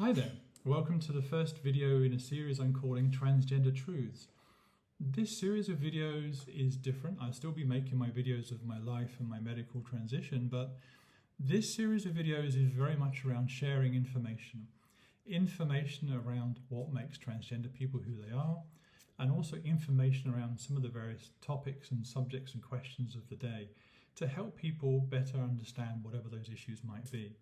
Hi there, welcome to the first video in a series I'm calling Transgender Truths. This series of videos is different. I'll still be making my videos of my life and my medical transition, but this series of videos is very much around sharing information. Information around what makes transgender people who they are, and also information around some of the various topics and subjects and questions of the day to help people better understand whatever those issues might be.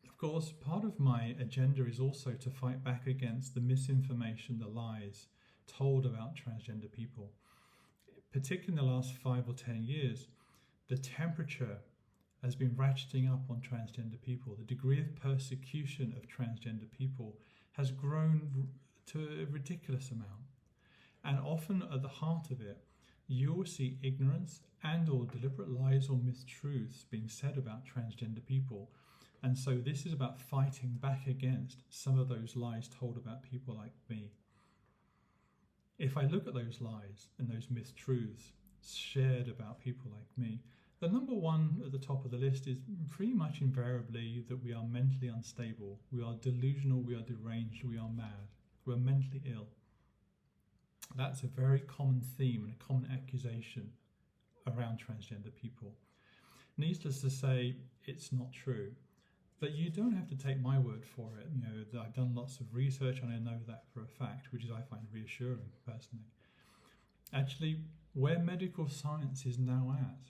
Of course, part of my agenda is also to fight back against the misinformation, the lies told about transgender people. Particularly in the last 5 or 10 years, the temperature has been ratcheting up on transgender people. The degree of persecution of transgender people has grown to a ridiculous amount. And often at the heart of it, you will see ignorance and or deliberate lies or mistruths being said about transgender people. And so this is about fighting back against some of those lies told about people like me. If I look at those lies and those mistruths shared about people like me, the number one at the top of the list is pretty much invariably that we are mentally unstable, we are delusional, we are deranged, we are mad, we're mentally ill. That's a very common theme and a common accusation around transgender people. Needless to say, it's not true. But you don't have to take my word for it. You know, I've done lots of research and I know that for a fact, which is I find reassuring personally. Actually, where medical science is now at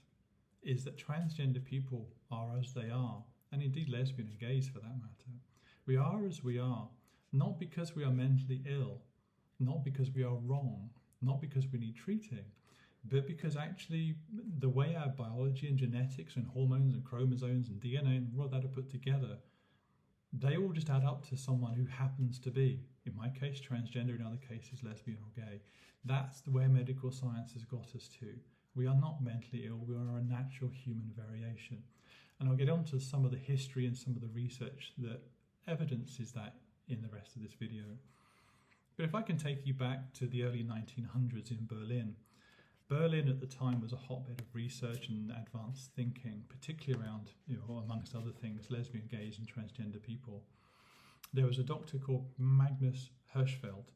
is that transgender people are as they are, and indeed lesbian and gays for that matter. We are as we are, not because we are mentally ill, not because we are wrong, not because we need treating, but because actually the way our biology and genetics and hormones and chromosomes and DNA and all of that are put together, they all just add up to someone who happens to be, in my case, transgender, in other cases, lesbian or gay. That's where medical science has got us to. We are not mentally ill, we are a natural human variation. And I'll get on to some of the history and some of the research that evidences that in the rest of this video. But if I can take you back to the early 1900s in Berlin, Berlin at the time was a hotbed of research and advanced thinking, particularly around, amongst other things, lesbian, gays and transgender people. There was a doctor called Magnus Hirschfeld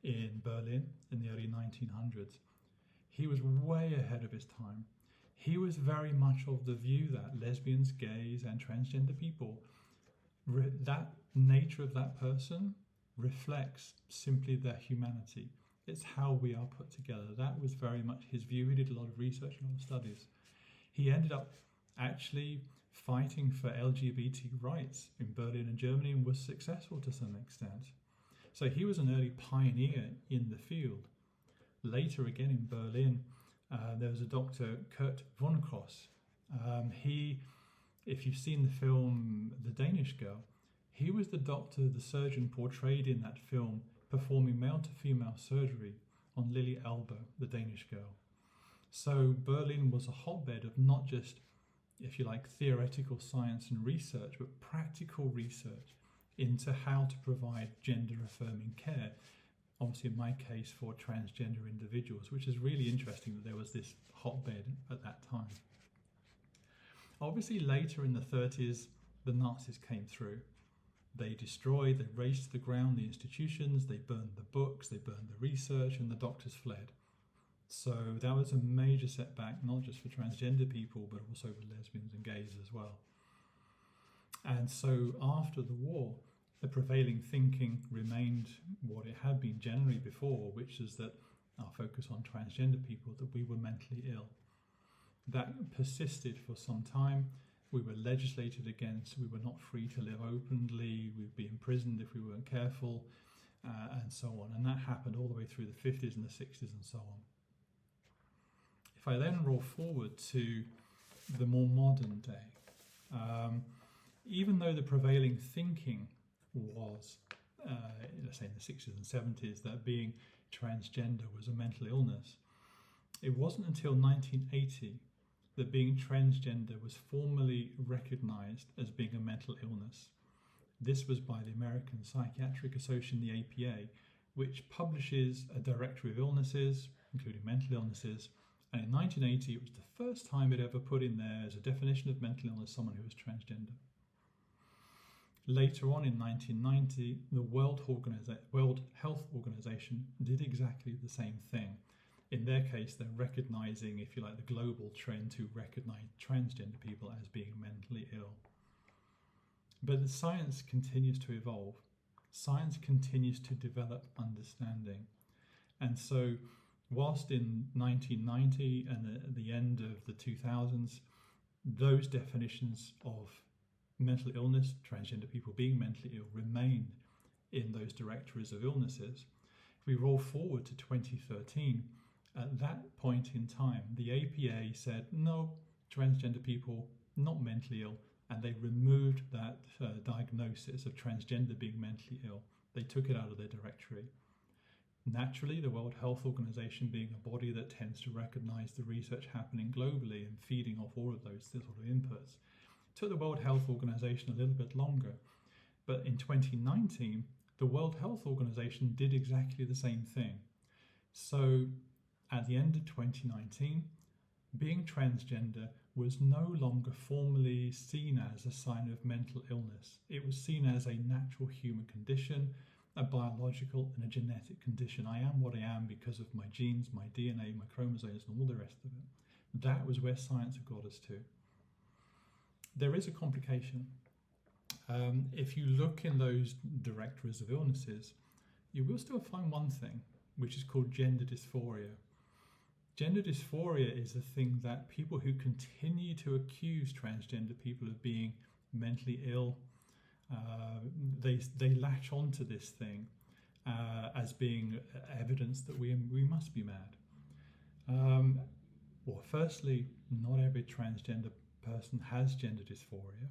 in Berlin in the early 1900s. He was way ahead of his time. He was very much of the view that lesbians, gays and transgender people, that nature of that person reflects simply their humanity. It's how we are put together. That was very much his view. He did a lot of research and a lot of studies. He ended up actually fighting for LGBT rights in Berlin and Germany and was successful to some extent. So he was an early pioneer in the field. Later again in Berlin, there was a Dr. Kurt von Kross. If you've seen the film The Danish Girl, he was the doctor, the surgeon portrayed in that film performing male to female surgery on Lily Elbe, the Danish girl. So Berlin was a hotbed of not just, if you like, theoretical science and research, but practical research into how to provide gender affirming care. Obviously in my case for transgender individuals, which is really interesting that there was this hotbed at that time. Obviously later in the 30s, the Nazis came through. They destroyed, they razed to the ground the institutions, they burned the books, they burned the research, and the doctors fled. So that was a major setback, not just for transgender people, but also for lesbians and gays as well. And so after the war, the prevailing thinking remained what it had been generally before, which is that our focus on transgender people, that we were mentally ill. That persisted for some time. We were legislated against, we were not free to live openly, we'd be imprisoned if we weren't careful, and so on. And that happened all the way through the 50s and the 60s and so on. If I then roll forward to the more modern day, even though the prevailing thinking was, let's say in the 60s and 70s, that being transgender was a mental illness, it wasn't until 1980 that being transgender was formally recognized as being a mental illness. This was by the American Psychiatric Association, the APA, which publishes a directory of illnesses, including mental illnesses. And in 1980, it was the first time it ever put in there as a definition of mental illness someone who was transgender. Later on in 1990, the World Health Organization did exactly the same thing. In their case, they're recognizing, if you like, the global trend to recognize transgender people as being mentally ill. But the science continues to evolve. Science continues to develop understanding. And so, whilst in 1990 and at the end of the 2000s, those definitions of mental illness, transgender people being mentally ill, remained in those directories of illnesses. If we roll forward to 2013, at that point in time, the APA said, no, transgender people, not mentally ill, and they removed that diagnosis of transgender being mentally ill. They took it out of their directory. Naturally, the World Health Organization, being a body that tends to recognize the research happening globally and feeding off all of those sort of inputs, took the World Health Organization a little bit longer. But in 2019, the World Health Organization did exactly the same thing. So at the end of 2019, being transgender was no longer formally seen as a sign of mental illness. It was seen as a natural human condition, a biological and a genetic condition. I am what I am because of my genes, my DNA, my chromosomes, and all the rest of it. That was where science had got us to. There is a complication. If you look in those directories of illnesses, you will still find one thing, which is called gender dysphoria. Gender dysphoria is a thing that people who continue to accuse transgender people of being mentally ill, they latch onto this thing as being evidence that we must be mad. Well, firstly, not every transgender person has gender dysphoria.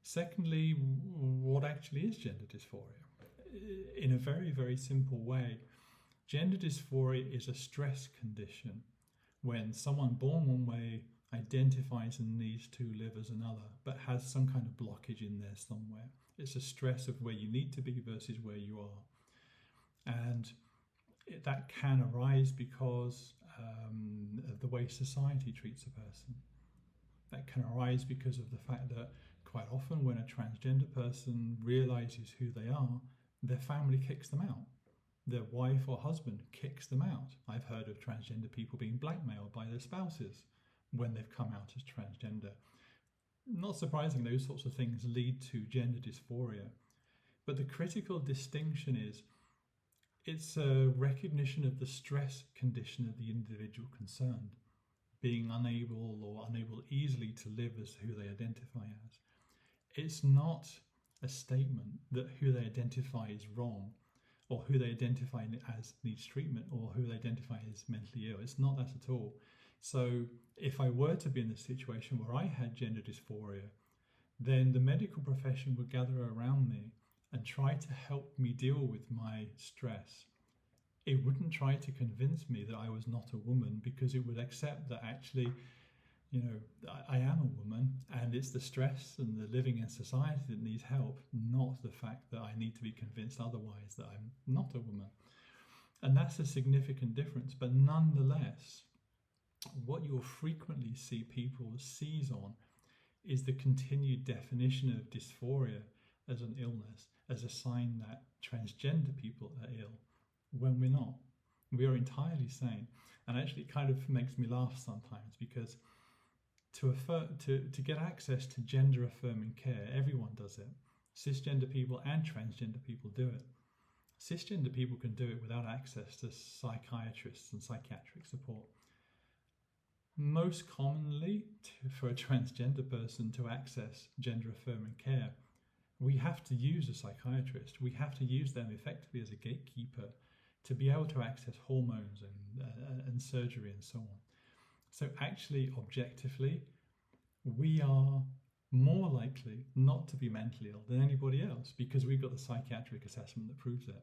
Secondly, what actually is gender dysphoria? In a very, very simple way, gender dysphoria is a stress condition when someone born one way identifies and needs to live as another, but has some kind of blockage in there somewhere. It's a stress of where you need to be versus where you are. And that can arise because of the way society treats a person. That can arise because of the fact that quite often when a transgender person realizes who they are, their family kicks them out. Their wife or husband kicks them out. I've heard of transgender people being blackmailed by their spouses when they've come out as transgender. Not surprising, those sorts of things lead to gender dysphoria. But the critical distinction is it's a recognition of the stress condition of the individual concerned, being unable easily to live as who they identify as. It's not a statement that who they identify is wrong, or who they identify as needs treatment, or who they identify as mentally ill. It's not that at all. So if I were to be in a situation where I had gender dysphoria, then the medical profession would gather around me and try to help me deal with my stress. It wouldn't try to convince me that I was not a woman, because it would accept that actually, I am a woman, and it's the stress and the living in society that needs help, not the fact that I need to be convinced otherwise that I'm not a woman. And that's a significant difference. But nonetheless, what you'll frequently see people seize on is the continued definition of dysphoria as an illness, as a sign that transgender people are ill, when we're not. We are entirely sane. And actually it kind of makes me laugh sometimes, because to get access to gender affirming care, everyone does it. Cisgender people and transgender people do it. Cisgender people can do it without access to psychiatrists and psychiatric support. Most commonly, for a transgender person to access gender affirming care, we have to use a psychiatrist. We have to use them effectively as a gatekeeper to be able to access hormones and surgery and so on. So actually, objectively, we are more likely not to be mentally ill than anybody else, because we've got the psychiatric assessment that proves it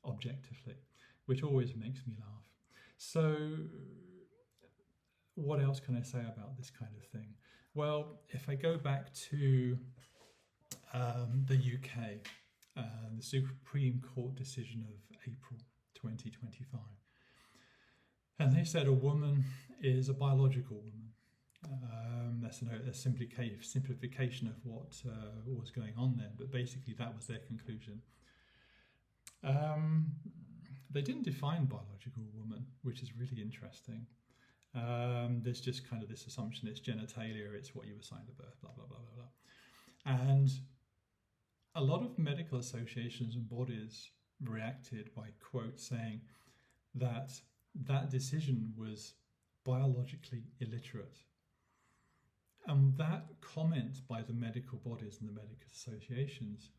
objectively, which always makes me laugh. So what else can I say about this kind of thing? Well, if I go back to the UK, the Supreme Court decision of April 2025, and they said a woman is a biological woman. that's a simplification of what was going on then, but basically that was their conclusion. They didn't define biological woman, which is really interesting. There's just kind of this assumption it's genitalia, it's what you assigned at birth, blah, blah, blah, blah, blah. And a lot of medical associations and bodies reacted by, quote, saying that that decision was biologically illiterate. And that comment by the medical bodies and the medical associations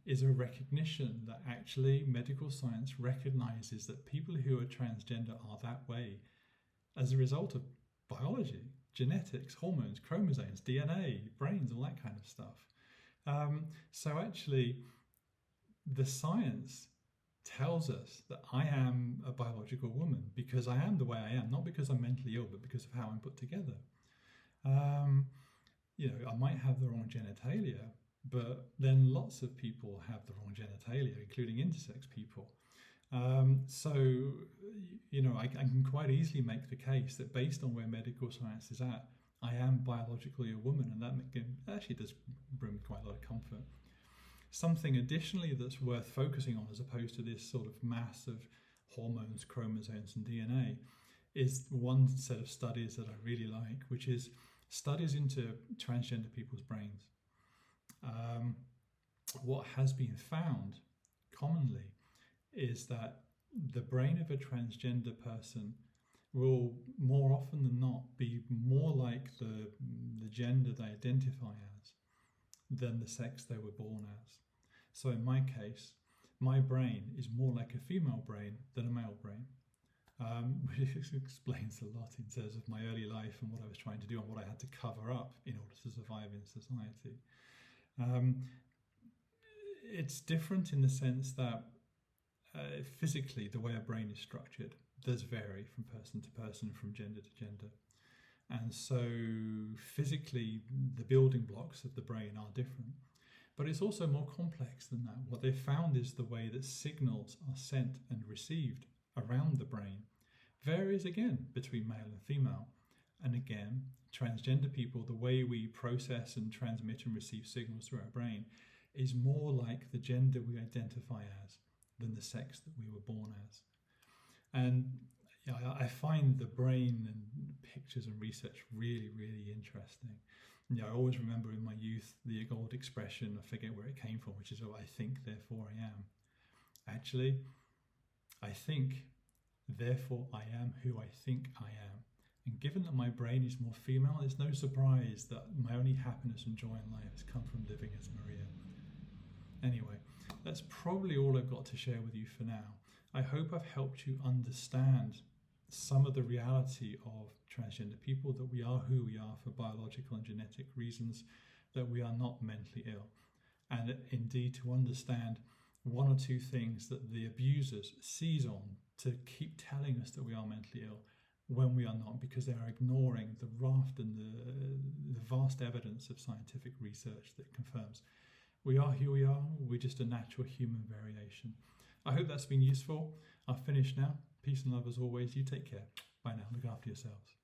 is a recognition that actually medical science recognizes that people who are transgender are that way as a result of biology, genetics, hormones, chromosomes, DNA, brains, all that kind of stuff. So actually, the science tells us that I am a biological woman because I am the way I am, not because I'm mentally ill, but because of how I'm put together. I might have the wrong genitalia, but then lots of people have the wrong genitalia, including intersex people. I can quite easily make the case that based on where medical science is at, I am biologically a woman, and that actually does bring me quite a lot of comfort. Something additionally that's worth focusing on, as opposed to this sort of mass of hormones, chromosomes, and DNA, is one set of studies that I really like, which is studies into transgender people's brains. What has been found commonly is that the brain of a transgender person will more often than not be more like the gender they identify as than the sex they were born as. So in my case, my brain is more like a female brain than a male brain, which explains a lot in terms of my early life and what I was trying to do and what I had to cover up in order to survive in society. It's different in the sense that physically the way a brain is structured does vary from person to person, from gender to gender. And so physically the building blocks of the brain are different. But it's also more complex than that. What they've found is the way that signals are sent and received around the brain varies again between male and female. And again, transgender people, the way we process and transmit and receive signals through our brain is more like the gender we identify as than the sex that we were born as. And I find the brain and pictures and research really, really interesting. I always remember in my youth the old expression, I forget where it came from, which is, oh, I think, therefore I am. Actually, I think, therefore I am who I think I am. And given that my brain is more female, it's no surprise that my only happiness and joy in life has come from living as Maria. Anyway, that's probably all I've got to share with you for now. I hope I've helped you understand some of the reality of transgender people, that we are who we are for biological and genetic reasons, that we are not mentally ill, and indeed to understand one or two things that the abusers seize on to keep telling us that we are mentally ill when we are not, because they are ignoring the raft and the vast evidence of scientific research that confirms we are who we are. We're just a natural human variation. I hope that's been useful. I'll finish now. Peace and love as always. You take care. Bye now. Look after yourselves.